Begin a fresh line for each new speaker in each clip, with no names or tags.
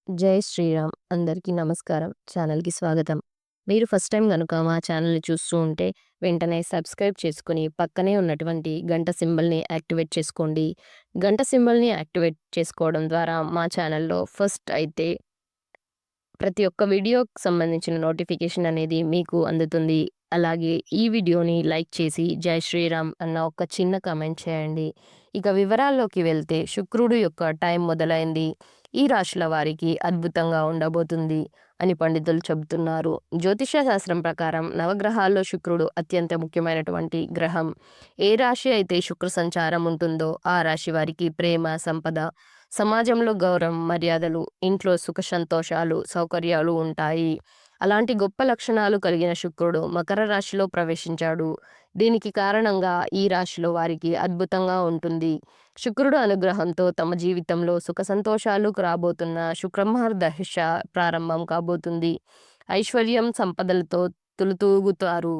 జై శ్రీరామ్. అందరికీ నమస్కారం. ఛానల్‌కి స్వాగతం. మీరు ఫస్ట్ టైమ్ గనుక మా ఛానల్‌ని చూస్తూ ఉంటే వెంటనే సబ్స్క్రైబ్ చేసుకొని పక్కనే ఉన్నటువంటి గంట సింబల్‌ని యాక్టివేట్ చేసుకోండి. గంట సింబల్‌ని యాక్టివేట్ చేసుకోవడం ద్వారా మా ఛానల్‌లో ఫస్ట్ అయితే ప్రతి ఒక్క వీడియోకి సంబంధించిన నోటిఫికేషన్ అనేది మీకు అందుతుంది. అలాగే ఈ వీడియోని లైక్ చేసి జై శ్రీరామ్ అన్న ఒక చిన్న కామెంట్ చేయండి. ఇక వివరాల్లోకి వెళ్తే శుక్రుడు యొక్క టైం మొదలైంది. ఈ రాశుల వారికి అద్భుతంగా ఉండబోతుంది అని పండితులు చెబుతున్నారు. జ్యోతిష శాస్త్రం ప్రకారం నవగ్రహాల్లో శుక్రుడు అత్యంత ముఖ్యమైనటువంటి గ్రహం. ఏ రాశి అయితే శుక్ర సంచారం ఉంటుందో ఆ రాశి వారికి ప్రేమ, సంపద, సమాజంలో గౌరవం, మర్యాదలు, ఇంట్లో సుఖ సంతోషాలు, సౌకర్యాలు ఉంటాయి. అలాంటి గొప్ప లక్షణాలు కలిగిన శుక్రుడు మకర రాశిలో ప్రవేశించాడు. దీనికి కారణంగా ఈ రాశిలో వారికి అద్భుతంగా ఉంటుంది. శుక్రుడు అనుగ్రహంతో తమ జీవితంలో సుఖ సంతోషాలు రాబోతున్న శుక్రమహర్దశ ప్రారంభం కాబోతుంది. ఐశ్వర్యం, సంపదలతో తులుతూగుతారు.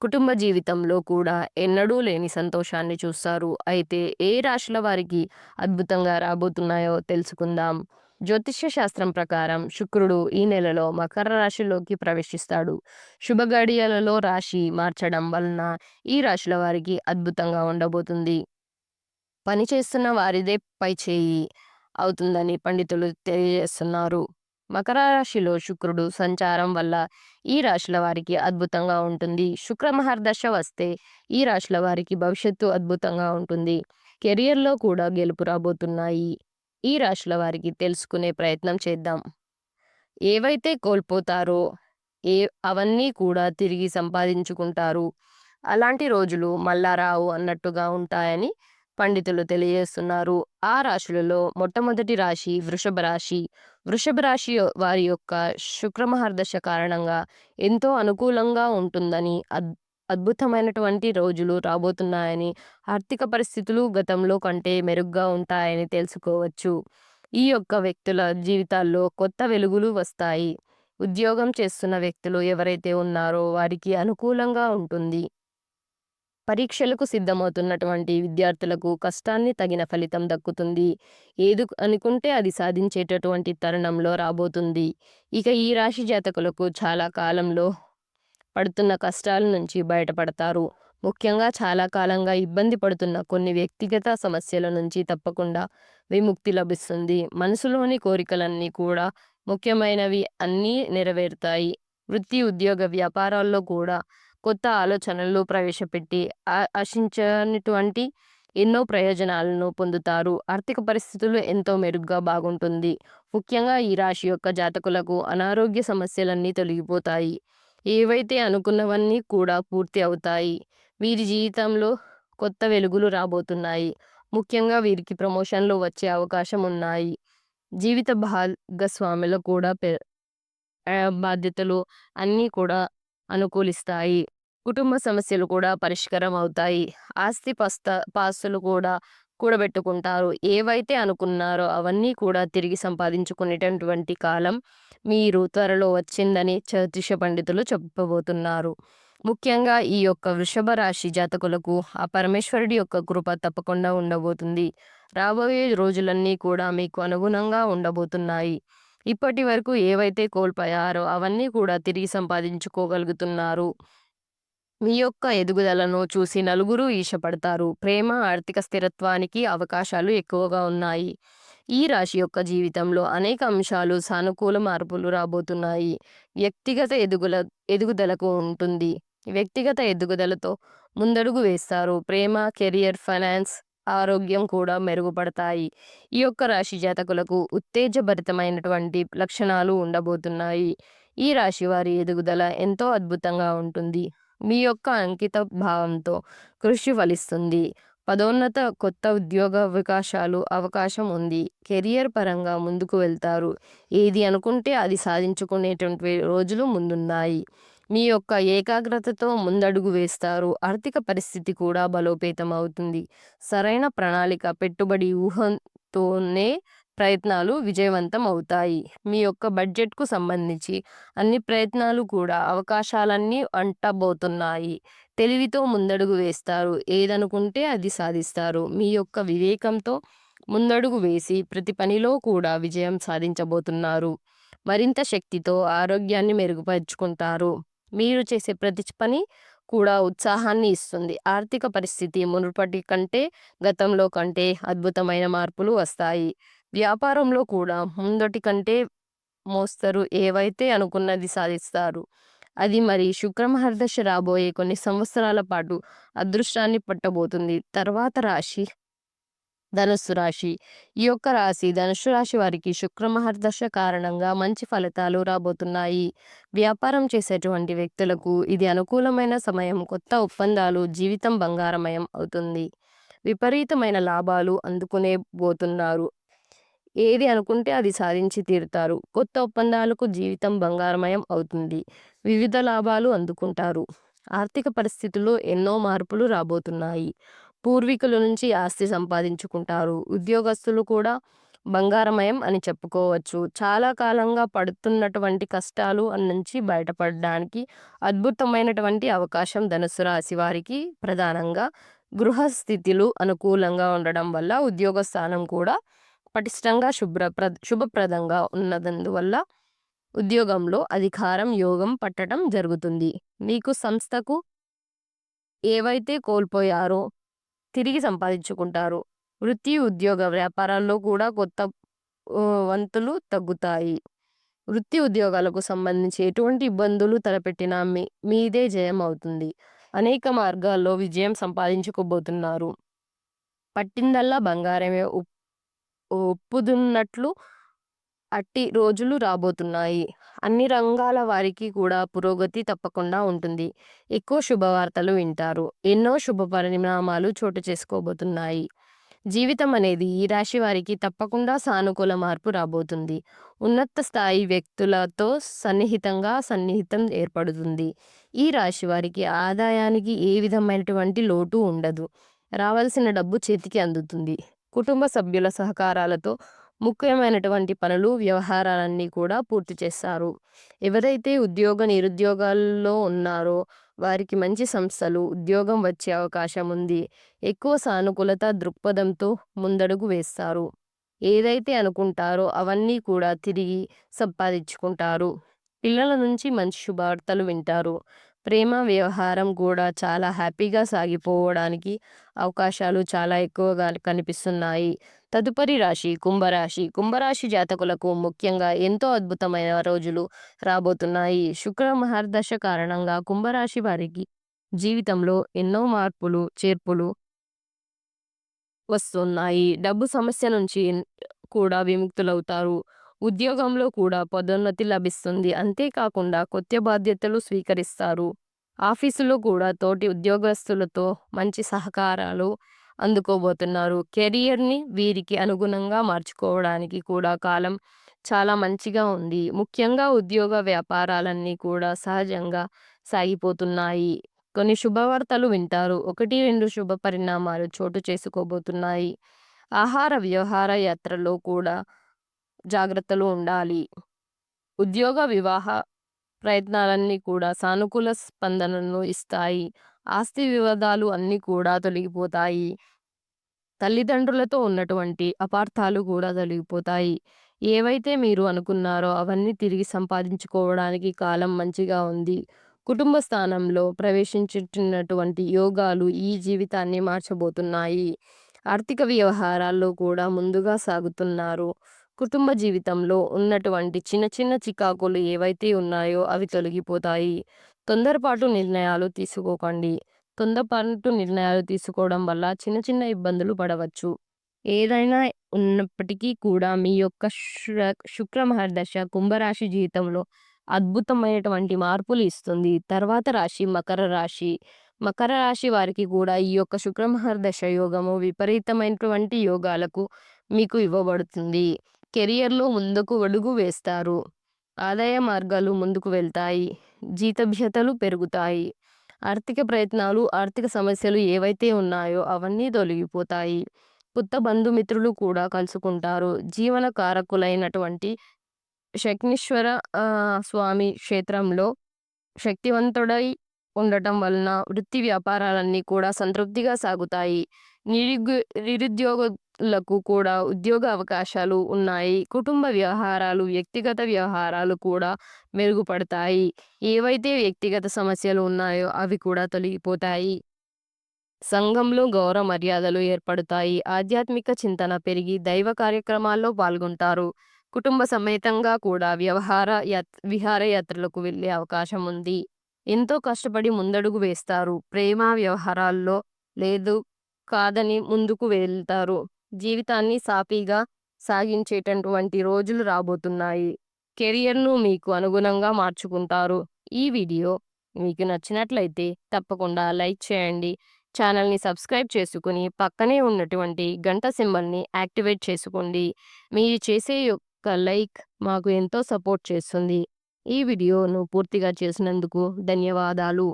కుటుంబ జీవితంలో కూడా ఎన్నడూ లేని సంతోషాన్ని చూస్తారు. అయితే ఏ రాశుల వారికి అద్భుతంగా రాబోతున్నాయో తెలుసుకుందాం. జ్యోతిష్య శాస్త్రం ప్రకారం శుక్రుడు ఈ నెలలో మకర రాశిలోకి ప్రవేశిస్తాడు. శుభ గడియలలో రాశి మార్చడం వలన ఈ రాశుల వారికి అద్భుతంగా ఉండబోతుంది. పని చేస్తున్న వారిదే పైచేయి అవుతుందని పండితులు తెలియజేస్తున్నారు. మకర రాశిలో శుక్రుడు సంచారం వల్ల ఈ రాశుల వారికి అద్భుతంగా ఉంటుంది. శుక్ర మహర్దశ వస్తే ఈ రాశుల వారికి భవిష్యత్తు అద్భుతంగా ఉంటుంది. కెరియర్‌లో కూడా గెలుపు రాబోతున్నాయి. ఈ రాశుల వారికి తెలుసుకునే ప్రయత్నం చేద్దాం. ఏవైతే కోల్పోతారో ఏ అవన్నీ కూడా తిరిగి సంపాదించుకుంటారు. అలాంటి రోజులు మళ్ళా రావు అన్నట్టుగా ఉంటాయని పండితులు తెలియజేస్తున్నారు. ఆ రాశులలో మొట్టమొదటి రాశి వృషభ రాశి. వృషభ రాశి వారి యొక్క శుక్రమహర్దశ కారణంగా ఎంతో అనుకూలంగా ఉంటుందని, అద్భుతమైనటువంటి రోజులు రాబోతున్నాయని, ఆర్థిక పరిస్థితులు గతంలో కంటే మెరుగ్గా ఉంటాయని తెలుసుకోవచ్చు. ఈ యొక్క వ్యక్తుల జీవితాల్లో కొత్త వెలుగులు వస్తాయి. ఉద్యోగం చేస్తున్న వ్యక్తులు ఎవరైతే ఉన్నారో వారికి అనుకూలంగా ఉంటుంది. పరీక్షలకు సిద్ధమవుతున్నటువంటి విద్యార్థులకు కష్టాన్ని తగిన ఫలితం దక్కుతుంది. ఏది అనుకుంటే అది సాధించేటటువంటి తరుణంలో రాబోతుంది. ఇక ఈ రాశి జాతకులకు చాలా కాలంలో పడుతున్న కష్టాల నుంచి బయటపడతారు. ముఖ్యంగా చాలా కాలంగా ఇబ్బంది పడుతున్న కొన్ని వ్యక్తిగత సమస్యల నుంచి తప్పకుండా విముక్తి లభిస్తుంది. మనసులోని కోరికలన్నీ కూడా ముఖ్యమైనవి అన్నీ నెరవేరుతాయి. వృత్తి, ఉద్యోగ, వ్యాపారాల్లో కూడా కొత్త ఆలోచనలు ప్రవేశపెట్టి ఆశించనిటువంటి ఎన్నో ప్రయోజనాలను పొందుతారు. ఆర్థిక పరిస్థితులు ఎంతో మెరుగ్గా బాగుంటుంది. ముఖ్యంగా ఈ రాశి యొక్క జాతకులకు అనారోగ్య సమస్యలన్నీ తొలగిపోతాయి. ఏవైతే అనుకున్నవన్నీ కూడా పూర్తి అవుతాయి. వీరి జీవితంలో కొత్త వెలుగులు రాబోతున్నాయి. ముఖ్యంగా వీరికి ప్రమోషన్‌లు వచ్చే అవకాశం ఉన్నాయి. జీవిత భాగస్వాములు కూడా బాధ్యతలు అన్నీ కూడా అనుకూలిస్తాయి. కుటుంబ సమస్యలు కూడా పరిష్కారం అవుతాయి. పాస్తులు కూడా కూడబెట్టుకుంటారు. ఏవైతే అనుకున్నారో అవన్నీ కూడా తిరిగి సంపాదించుకునేటటువంటి కాలం మీరు త్వరలో వచ్చిందని జ్యోతిష పండితులు చెప్పబోతున్నారు. ముఖ్యంగా ఈ యొక్క వృషభ రాశి జాతకులకు ఆ పరమేశ్వరుడి యొక్క కృప తప్పకుండా ఉండబోతుంది. రాబోయే రోజులన్నీ కూడా మీకు అనుగుణంగా ఉండబోతున్నాయి. ఇప్పటి వరకు ఏవైతే కోల్పోయారో అవన్నీ కూడా తిరిగి సంపాదించుకోగలుగుతున్నారు. మీ యొక్క ఎదుగుదలను చూసి నలుగురు ఈర్ష్యపడతారు. ప్రేమ, ఆర్థిక స్థిరత్వానికి అవకాశాలు ఎక్కువగా ఉన్నాయి. ఈ రాశి యొక్క జీవితంలో అనేక అంశాలు సానుకూల మార్పులు రాబోతున్నాయి. వ్యక్తిగత ఎదుగుదలకు ఉంటుంది. వ్యక్తిగత ఎదుగుదలతో ముందడుగు వేస్తారు. ప్రేమ, కెరియర్, ఫైనాన్స్, ఆరోగ్యం కూడా మెరుగుపడతాయి. ఈ యొక్క రాశి జాతకులకు ఉత్తేజభరితమైనటువంటి లక్షణాలు ఉండబోతున్నాయి. ఈ రాశి వారి ఎదుగుదల ఎంతో అద్భుతంగా ఉంటుంది. మీ యొక్క అంకిత భావంతో కృషి ఫలిస్తుంది. పదోన్నత, కొత్త ఉద్యోగ అవకాశం ఉంది. కెరియర్ పరంగా ముందుకు వెళ్తారు. ఏది అనుకుంటే అది సాధించుకునేటువంటి రోజులు ముందున్నాయి. మీ యొక్క ఏకాగ్రతతో ముందడుగు వేస్తారు. ఆర్థిక పరిస్థితి కూడా బలోపేతం అవుతుంది. సరైన ప్రణాళిక, పెట్టుబడి ఊహతోనే ప్రయత్నాలు విజయవంతం అవుతాయి. మీ యొక్క బడ్జెట్‌కు సంబంధించి అన్ని ప్రయత్నాలు కూడా అవకాశాలన్నీ అంటబోతున్నాయి. తెలివితో ముందడుగు వేస్తారు. ఏదనుకుంటే అది సాధిస్తారు. మీ యొక్క వివేకంతో ముందడుగు వేసి ప్రతి పనిలో కూడా విజయం సాధించబోతున్నారు. మరింత శక్తితో ఆరోగ్యాన్ని మెరుగుపరుచుకుంటారు. మీరు చేసే ప్రతి పని కూడా ఉత్సాహాన్ని ఇస్తుంది. ఆర్థిక పరిస్థితి మునుపటి కంటే, గతంలో కంటే అద్భుతమైన మార్పులు వస్తాయి. వ్యాపారంలో కూడా ముందటి కంటే మోస్తరు ఏవైతే అనుకున్నది సాధిస్తారు. అది మరి శుక్రమహర్దశ రాబోయే కొన్ని సంవత్సరాల పాటు అదృష్టాన్ని పట్టబోతుంది. తర్వాత రాశి ధనుస్సు రాశి. ఈ యొక్క రాశి ధనుస్సు రాశి వారికి శుక్రమహర్దశ కారణంగా మంచి ఫలితాలు రాబోతున్నాయి. వ్యాపారం చేసేటువంటి వ్యక్తులకు ఇది అనుకూలమైన సమయం. కొత్త ఒప్పందాలు జీవితం బంగారమయం అవుతుంది. విపరీతమైన లాభాలు అందుకునే బోతున్నారు. ఏది అనుకుంటే అది సాధించి తీరుతారు. కొత్త ఒప్పందాలకు జీవితం బంగారమయం అవుతుంది. వివిధ లాభాలు అందుకుంటారు. ఆర్థిక పరిస్థితుల్లో ఎన్నో మార్పులు రాబోతున్నాయి. పూర్వీకుల నుంచి ఆస్తి సంపాదించుకుంటారు. ఉద్యోగస్తులు కూడా బంగారమయం అని చెప్పుకోవచ్చు. చాలా కాలంగా పడుతున్నటువంటి కష్టాలు నుంచి బయటపడడానికి అద్భుతమైనటువంటి అవకాశం ధనుసు రాశి వారికి. ప్రధానంగా గృహస్థితులు అనుకూలంగా ఉండడం వల్ల ఉద్యోగ స్థానం కూడా పటిష్టంగా శుభప్రదంగా ఉన్నందువల్ల ఉద్యోగంలో అధికారం యోగం పట్టడం జరుగుతుంది. మీకు సంస్థకు ఏవైతే కోల్పోయారో తిరిగి సంపాదించుకుంటారు. వృత్తి, ఉద్యోగ, వ్యాపారాల్లో కూడా కొత్త వంతులు తగ్గుతాయి. వృత్తి ఉద్యోగాలకు సంబంధించి ఎటువంటి ఇబ్బందులు తలపెట్టినా మీదే జయం అవుతుంది. అనేక మార్గాల్లో విజయం సంపాదించుకోబోతున్నారు. పట్టిందల్లా బంగారమే ఒప్పుదున్నట్లు అట్టి రోజులు రాబోతున్నాయి. అన్ని రంగాల వారికి కూడా పురోగతి తప్పకుండా ఉంటుంది. ఎక్కువ శుభవార్తలు వింటారు. ఎన్నో శుభ పరిణామాలు చోటు చేసుకోబోతున్నాయి. జీవితం అనేది ఈ రాశి వారికి తప్పకుండా సానుకూల మార్పు రాబోతుంది. ఉన్నత స్థాయి వ్యక్తులతో సన్నిహితం ఏర్పడుతుంది. ఈ రాశి వారికి ఆదాయానికి ఏ విధమైనటువంటి లోటు ఉండదు. రావాల్సిన డబ్బు చేతికి అందుతుంది. కుటుంబ సభ్యుల సహకారాలతో ముఖ్యమైనటువంటి పనులు, వ్యవహారాలన్నీ కూడా పూర్తి చేస్తారు. ఎవరైతే నిరుద్యోగాల్లో ఉన్నారో వారికి మంచి సంస్థలు, ఉద్యోగం వచ్చే అవకాశం ఉంది. ఎక్కువ సానుకూలత దృక్పథంతో ముందడుగు వేస్తారు. ఏదైతే అనుకుంటారో అవన్నీ కూడా తిరిగి సంపాదించుకుంటారు. పిల్లల నుంచి మంచి శుభవార్తలు వింటారు. ప్రేమ వ్యవహారం కూడా చాలా హ్యాపీగా సాగిపోవడానికి అవకాశాలు చాలా ఎక్కువగా కనిపిస్తున్నాయి. తదుపరి రాశి కుంభరాశి. కుంభరాశి జాతకులకు ముఖ్యంగా ఎంతో అద్భుతమైన రోజులు రాబోతున్నాయి. శుక్ర మహర్దశ కారణంగా కుంభరాశి వారికి జీవితంలో ఎన్నో మార్పులు, చేర్పులు వస్తున్నాయి. డబ్బు సమస్య నుంచి కూడా విముక్తులవుతారు. ఉద్యోగంలో కూడా పదోన్నతి లభిస్తుంది. అంతేకాకుండా కొత్త బాధ్యతలు స్వీకరిస్తారు. ఆఫీసులో కూడా తోటి ఉద్యోగస్తులతో మంచి సహకారాలు అందుకోబోతున్నారు. కెరియర్ని వీరికి అనుగుణంగా మార్చుకోవడానికి కూడా కాలం చాలా మంచిగా ఉంది. ముఖ్యంగా ఉద్యోగ వ్యాపారాలన్నీ కూడా సహజంగా సాగిపోతున్నాయి. కొన్ని శుభవార్తలు వింటారు. 1, 2 శుభ పరిణామాలు చోటు చేసుకోబోతున్నాయి. ఆహార వ్యవహార యాత్రలో కూడా జాగ్రత్తలు ఉండాలి. ఉద్యోగ వివాహ ప్రయత్నాలన్నీ కూడా సానుకూల స్పందనను ఇస్తాయి. ఆస్తి వివాదాలు అన్నీ కూడా తొలగిపోతాయి. తల్లిదండ్రులతో ఉన్నటువంటి అపార్థాలు కూడా తొలగిపోతాయి. ఏవైతే మీరు అనుకున్నారో అవన్నీ తిరిగి సంపాదించుకోవడానికి కాలం మంచిగా ఉంది. కుటుంబ స్థానంలో ప్రవేశించుతున్నటువంటి యోగాలు ఈ జీవితాన్ని మార్చబోతున్నాయి. ఆర్థిక వ్యవహారాల్లో కూడా ముందుగా సాగుతున్నారు. కుటుంబ జీవితంలో ఉన్నటువంటి చిన్న చిన్న చికాకులు ఏవైతే ఉన్నాయో అవి తొలగిపోతాయి. తొందరపాటు నిర్ణయాలు తీసుకోకండి. తొందరపాటు నిర్ణయాలు తీసుకోవడం వల్ల చిన్న చిన్న ఇబ్బందులు పడవచ్చు. ఏదైనా ఉన్నప్పటికీ కూడా మీ యొక్క శుక్ర మహర్దశ కుంభరాశి జీవితంలో అద్భుతమైనటువంటి మార్పులు ఇస్తుంది. తర్వాత రాశి మకర రాశి. మకర రాశి వారికి కూడా ఈ యొక్క శుక్ర మహర్దశ యోగము విపరీతమైనటువంటి యోగాలకు మీకు ఇవ్వబడుతుంది. కెరియర్లో ముందుకు అడుగు వేస్తారు. ఆదాయ మార్గాలు ముందుకు వెళ్తాయి. జీతభత్యాలు పెరుగుతాయి. ఆర్థిక ప్రయత్నాలు, ఆర్థిక సమస్యలు ఏవైతే ఉన్నాయో అవన్నీ తొలగిపోతాయి. కొత్త బంధుమిత్రులు కూడా కలుసుకుంటారు. జీవన కారకులైనటువంటి శగ్నేశ్వర స్వామి క్షేత్రంలో శక్తివంతుడై ఉండటం వలన వృత్తి వ్యాపారాలన్నీ కూడా సంతృప్తిగా సాగుతాయి. నిరుద్యోగ లకు కూడా ఉద్యోగ అవకాశాలు ఉన్నాయి. కుటుంబ వ్యవహారాలు, వ్యక్తిగత వ్యవహారాలు కూడా మెరుగుపడతాయి. ఏవైతే వ్యక్తిగత సమస్యలు ఉన్నాయో అవి కూడా తొలగిపోతాయి. సంఘంలో గౌరవ మర్యాదలు ఏర్పడతాయి. ఆధ్యాత్మిక చింతన పెరిగి దైవ కార్యక్రమాల్లో పాల్గొంటారు. కుటుంబ సమేతంగా కూడా విహారయాత్రలకు వెళ్ళే అవకాశం ఉంది. ఎంతో కష్టపడి ముందడుగు వేస్తారు. ప్రేమ వ్యవహారాల్లో లేదు కాదని ముందుకు వెళ్తారు. జీవితాన్ని సాఫీగా సాగించేటటువంటి రోజులు రాబోతున్నాయి. కెరియర్‌ను మీకు అనుగుణంగా మార్చుకుంటారు. ఈ వీడియో మీకు నచ్చినట్లయితే తప్పకుండా లైక్ చేయండి. ఛానల్‌ని సబ్స్క్రైబ్ చేసుకొని పక్కనే ఉన్నటువంటి గంట సింబల్‌ని యాక్టివేట్ చేసుకోండి. మీరు చేసే యొక్క లైక్ మాకు ఎంతో సపోర్ట్ చేస్తుంది. ఈ వీడియోను పూర్తిగా చేసినందుకు ధన్యవాదాలు.